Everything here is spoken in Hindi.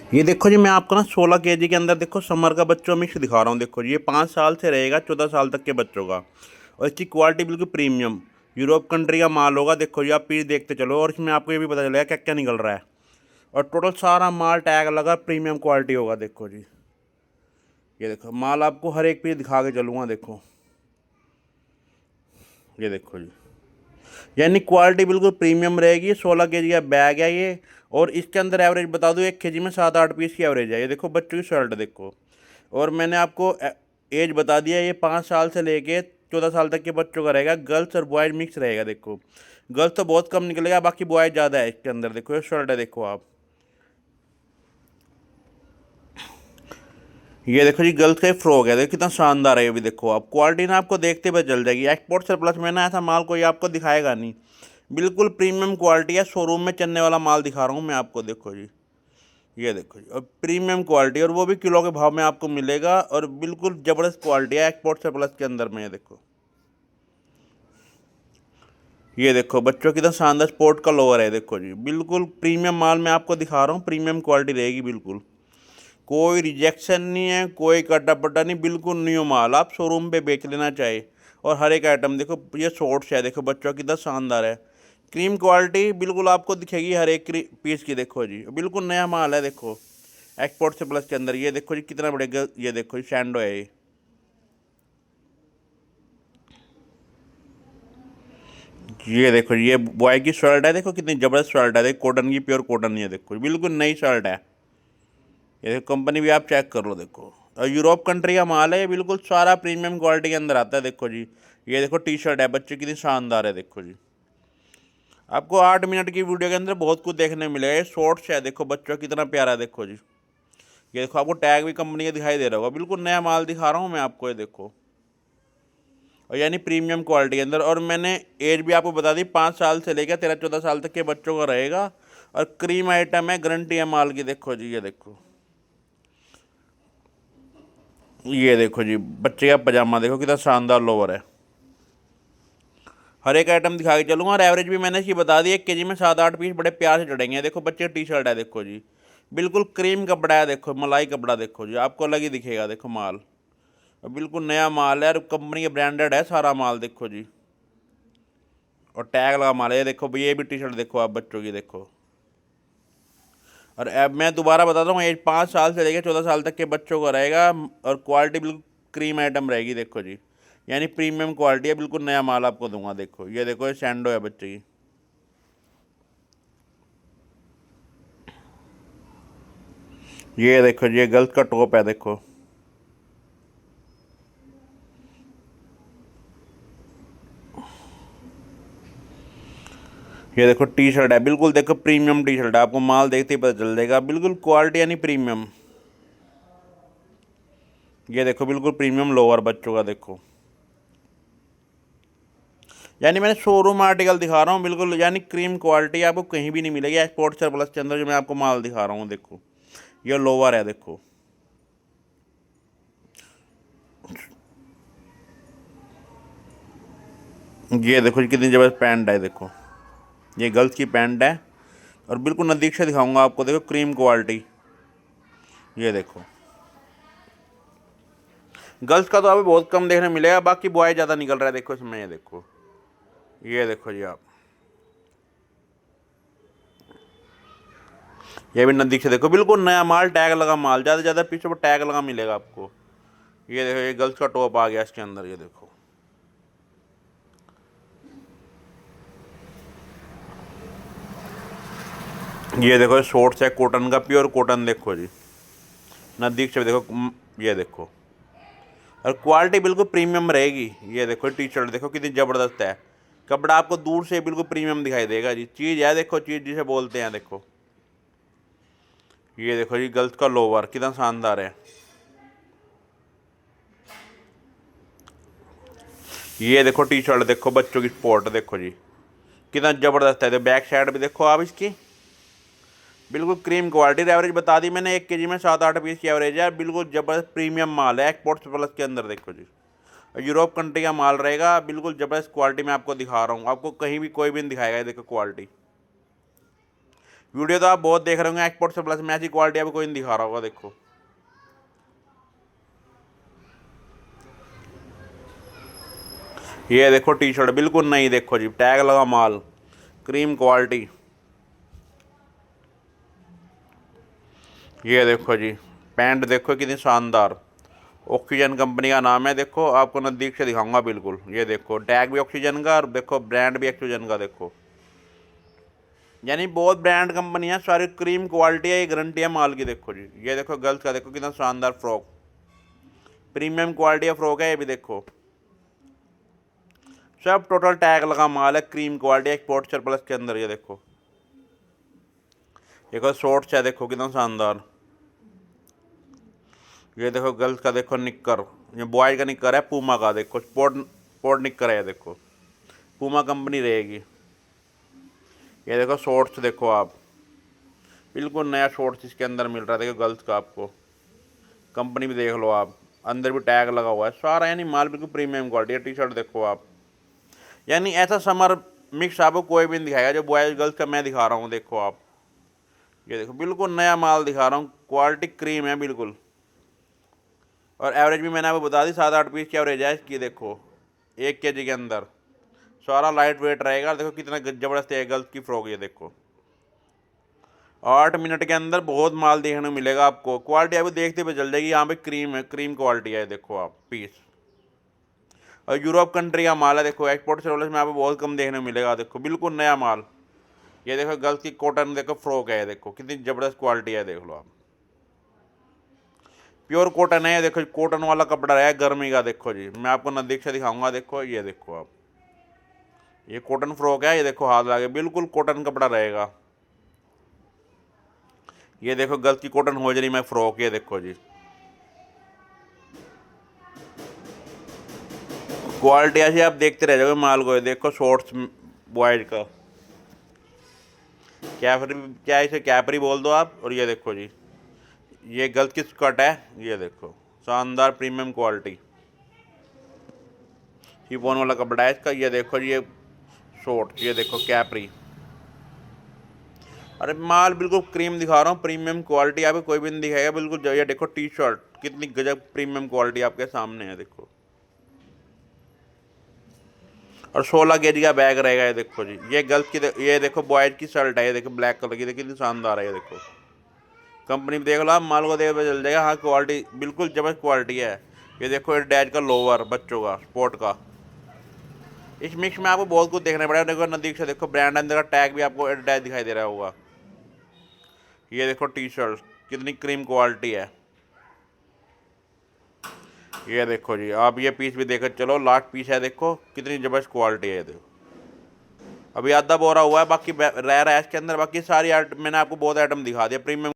ये देखो जी, मैं आपको ना 16 kg के अंदर देखो समर का बच्चों मिक्स दिखा रहा हूँ। देखो जी, ये 5 साल से रहेगा 14 साल तक के बच्चों का। और इसकी क्वालिटी बिल्कुल प्रीमियम यूरोप कंट्री का माल होगा। देखो जी, आप पीस देखते चलो और इसमें आपको ये भी पता चलेगा क्या क्या निकल रहा है। और टोटल सारा माल टैग लगा, प्रीमियम क्वालिटी होगा। देखो जी, ये देखो माल आपको हर एक पीस दिखा के चलूँगा। देखो, ये देखो जी, यानी क्वालिटी बिल्कुल प्रीमियम रहेगी। 16 kg का बैग है ये। और इसके अंदर एवरेज बता दूँ, 1 kg में 7-8 पीस की एवरेज है। ये देखो बच्चों की शर्ट देखो। और मैंने आपको एज बता दिया, ये 5 साल से लेके 14 साल तक के बच्चों का रहेगा। गर्ल्स और बॉयज मिक्स रहेगा। देखो, गर्ल्स तो बहुत कम निकलेगा, बाकी बॉयज ज़्यादा है इसके अंदर। देखो ये शर्ट है, देखो आप। ये देखो जी, गर्ल्स का ही फ्रॉक है। देखो कितना शानदार है ये भी। देखो आप, क्वालिटी ना आपको देखते हुए चल जाएगी। एक्सपोर्ट सरप्लस में ना ऐसा माल कोई आपको दिखाएगा नहीं। बिल्कुल प्रीमियम क्वालिटी है, शोरूम में चलने वाला माल दिखा रहा हूँ मैं आपको। देखो जी, ये देखो जी, और प्रीमियम क्वालिटी, और वो भी किलो के भाव में आपको मिलेगा। और बिल्कुल ज़बरदस्त क्वालिटी है एक्सपोर्ट सरप्लस के अंदर में। ये देखो, ये देखो बच्चों की तो शानदार स्पोर्ट का लोअर है। देखो जी, बिल्कुल प्रीमियम माल मैं आपको दिखा रहा हूँ। प्रीमियम क्वालिटी रहेगी बिल्कुल। कोई रिजेक्शन नहीं है, कोई कटा पट्टा नहीं, बिल्कुल न्यू माल। आप शोरूम पे बेच लेना चाहिए। और हर एक आइटम देखो, ये शॉर्ट्स है। देखो बच्चों की तो शानदार है। क्रीम क्वालिटी बिल्कुल आपको दिखेगी हर एक पीस की। देखो जी, बिल्कुल नया माल है। देखो, एक्सपोर्ट से प्लस के अंदर। ये देखो जी, कितना बढ़ेगा। ये देखो जी, सैंडो है ये देखो जी, ये बॉय की शर्ट है। देखो कितनी ज़बरदस्त शर्ट है। देखो कॉटन की, प्योर कॉटन। ये देखो बिल्कुल नई शर्ट है। ये देखो, कंपनी भी आप चेक कर लो। देखो, और यूरोप कंट्री का माल है ये। बिल्कुल सारा प्रीमियम क्वालिटी के अंदर आता है। देखो जी, ये देखो टी शर्ट है बच्चे, कितनी शानदार है। देखो जी, आपको 8 मिनट की वीडियो के अंदर बहुत कुछ देखने को मिलेगा। ये शॉर्ट्स है। देखो बच्चों कितना प्यारा है। देखो जी, ये देखो आपको टैग भी कंपनी का दिखाई दे रहा होगा। बिल्कुल नया माल दिखा रहा हूँ मैं आपको। ये देखो, और यानी प्रीमियम क्वालिटी के अंदर। और मैंने एज भी आपको बता दी, 5 साल से लेकर 13-14 साल तक के बच्चों का रहेगा। और क्रीम आइटम है, गारंटी है माल की। देखो जी, ये देखो, ये देखो जी, बच्चे का पजामा देखो कितना शानदार लोअर है। हर एक आइटम दिखा के चलूँगा। और एवरेज भी मैंने इसकी बता दी, 1 kg में 7-8 पीस बड़े प्यार से चढ़ेंगे। देखो बच्चे टी शर्ट है। देखो जी, बिल्कुल क्रीम कपड़ा है। देखो मलाई कपड़ा। देखो जी, आपको अलग ही दिखेगा। देखो माल, और बिल्कुल नया माल है। और कंपनी के ब्रांडेड है सारा माल। देखो जी, और टैग लगा माल है। ये देखो भैया, ये भी टी शर्ट देखो आप बच्चों की। देखो, और अब मैं दोबारा बता दूँ, एज 5 साल से लेकर 14 साल तक के बच्चों का रहेगा। और क्वालिटी बिल्कुल क्रीम आइटम रहेगी। देखो जी, यानी प्रीमियम क्वालिटी है। बिल्कुल नया माल आपको दूंगा। देखो, ये देखो, ये सैंडो है बच्चे की। ये देखो जी, ये गर्ल्स का टॉप है। देखो, ये देखो टी शर्ट है। बिल्कुल देखो प्रीमियम टी शर्ट है। आपको माल देखते ही पता चल जाएगा। बिल्कुल क्वालिटी यानी प्रीमियम। ये देखो बिल्कुल प्रीमियम लोअर बच्चों का। देखो, यानी मैंने शोरूम आर्टिकल दिखा रहा हूँ। बिल्कुल यानी क्रीम क्वालिटी आपको कहीं भी नहीं मिलेगी एक्सपोर्ट सरप्लस के अंदर, जो मैं आपको माल दिखा रहा हूँ। देखो, ये लोअर है। देखो, ये देखो जी, कितनी जबरदस्त पैंट है। देखो, ये गर्ल्स की पैंट है। और बिल्कुल नज़दीक से दिखाऊंगा आपको। देखो क्रीम क्वालिटी। ये देखो, गर्ल्स का तो अभी बहुत कम देखने मिलेगा, बाकी बॉय ज़्यादा निकल रहा है। देखो इसमें, ये देखो, ये देखो जी आप, ये भी नज़दीक से देखो। बिल्कुल नया माल, टैग लगा माल। ज़्यादा से ज़्यादा पीछे पर टैग लगा मिलेगा आपको। ये देखो, ये गर्ल्स का टॉप आ गया इसके अंदर। ये देखो, ये देखो, शॉर्ट्स है कॉटन का, प्योर कॉटन। देखो जी, नज़दीक से देखो। ये देखो, और क्वालिटी बिल्कुल प्रीमियम रहेगी। ये देखो टी शर्ट देखो कितनी ज़बरदस्त है। कपड़ा आपको दूर से बिल्कुल प्रीमियम दिखाई देगा जी। चीज़ है। देखो, चीज़ जिसे बोलते हैं। देखो, ये देखो जी, गर्ल्स का लोवर कितना शानदार है। ये देखो टी शर्ट देखो बच्चों की स्पोर्ट। देखो जी, कितना ज़बरदस्त है। तो बैक साइड भी देखो आप इसकी। बिल्कुल क्रीम क्वालिटी। एवरेज बता दी मैंने, 1 kg में 7-8 पीस की एवरेज है। बिल्कुल ज़बरदस्त प्रीमियम माल है एक्सपोर्ट्स प्लस के अंदर। देखो जी, यूरोप कंट्री का माल रहेगा। बिल्कुल ज़बरदस्त क्वालिटी मैं आपको दिखा रहा हूँ। आपको कहीं भी कोई भी नहीं दिखाएगा। ये देखो क्वालिटी, वीडियो तो आप बहुत देख रहे होंगे एक्सपोर्ट से प्लस में, ऐसी क्वालिटी आपको कोई नहीं दिखा रहा होगा। देखो ये देखो टी शर्ट बिल्कुल नहीं, देखो जी टैग लगा माल, क्रीम क्वालिटी। ये देखो जी पैंट देखो कितनी शानदार, ऑक्सीजन कंपनी का नाम है। देखो आपको नज़दीक से दिखाऊंगा बिल्कुल। ये देखो टैग भी ऑक्सीजन का और देखो ब्रांड भी ऑक्सीजन का। देखो यानी बहुत ब्रांड कंपनी है, सारी क्रीम क्वालिटी है, ये गारंटी है माल की। देखो जी ये देखो गर्ल्स का, देखो कितना शानदार फ्रॉक, प्रीमियम क्वालिटी का फ्रॉक है ये भी। देखो सब टोटल टैग लगा माल है, क्रीम क्वालिटी एक्सपोर्ट सरप्लस के अंदर। ये देखो शॉर्ट्स है, देखो कितना शानदार। ये देखो गर्ल्स का, देखो निक्कर, ये बॉयज का निक्कर है पूमा का। देखो स्पोर्ट स्पोर्ट निक्कर है ये, देखो पूमा कंपनी रहेगी। ये देखो शॉर्ट्स, देखो आप बिल्कुल नया शॉर्ट्स इसके अंदर मिल रहा है। देखो गर्ल्स का, आपको कंपनी भी देख लो आप, अंदर भी टैग लगा हुआ है सारा, यानी माल बिल्कुल प्रीमियम क्वालिटी है। टी शर्ट देखो आप, यानी ऐसा समर मिक्स आपको कोई भी नहीं दिखाएगा जो बॉयज गर्ल्स का मैं दिखा रहा हूँ। देखो आप, ये देखो बिल्कुल नया माल दिखा रहा हूँ, क्वालिटी क्रीम है बिल्कुल। और एवरेज भी मैंने आपको बता दी, 7-8 पीस की एवरेज है इसकी। देखो 1 kg के अंदर सारा लाइट वेट रहेगा। देखो कितना ज़बरदस्त है गर्ल्स की फ्रॉक। ये देखो 8 मिनट के अंदर बहुत माल देखने को मिलेगा आपको। क्वालिटी आपको देखते हुए चल जाएगी, यहाँ पे क्रीम है, क्रीम क्वालिटी है। देखो आप पीस, और यूरोप कंट्री का माल है। देखो एक्सपोर्ट सर्विस में आपको बहुत कम देखने को मिलेगा। देखो बिल्कुल नया माल। ये देखो गर्ल्स की कॉटन, देखो फ्रॉक है, देखो कितनी ज़बरदस्त क्वालिटी है, देख लो आप, प्योर कॉटन है। देखो कॉटन वाला कपड़ा है गर्मी का। देखो जी मैं आपको नज़दीक से दिखाऊंगा। देखो ये देखो आप, ये कॉटन फ्रॉक है। ये देखो हाथ लगे, बिल्कुल कॉटन कपड़ा रहेगा। ये देखो गर्ल्स की कॉटन होजरी में फ्रॉक। ये देखो जी क्वालिटी ऐसी आप देखते रह जाओगे माल को। ये देखो शॉर्ट्स बॉयज का, कैपरी, क्या इसे कैपरी बोल दो आप। और ये देखो जी ये गर्ल्स की स्कर्ट है। ये देखो शानदार प्रीमियम क्वालिटी, शिफॉन वाला कपड़ा है इसका। ये देखो जी ये शॉर्ट, ये देखो कैपरी। अरे माल बिल्कुल क्रीम दिखा रहा हूँ, प्रीमियम क्वालिटी आपको कोई भी नहीं दिखाएगा बिल्कुल। ये देखो टी शर्ट कितनी गजब प्रीमियम क्वालिटी आपके सामने है। देखो और 16 kg का बैग रहेगा। ये देखो जी ये गर्ल्स की, ये देखो बॉयज की शर्ट है। ये देखो ब्लैक कलर की, देखो कितनी शानदार है। ये देखो कंपनी देख लो आप, माल को देख चल जाएगा। हाँ क्वालिटी बिल्कुल जबरदस्त क्वालिटी है। ये देखो एडिडास का लोवर बच्चों का स्पोर्ट का। इस मिक्स में आपको बहुत कुछ देखना पड़ेगा। देखो नज़दीक से देखो, ब्रांड अंदर का टैग भी आपको एडिडास दिखाई दे रहा होगा। ये देखो टी शर्ट कितनी क्रीम क्वालिटी है। ये देखो जी आप ये पीस भी देखो, चलो लास्ट पीस है। देखो कितनी जबरदस्त क्वालिटी है। देखो अभी आधा बोरा हुआ है, बाकी रह रहा है इसके अंदर। बाकी सारी मैंने आपको बहुत आइटम दिखा दिया प्रीमियम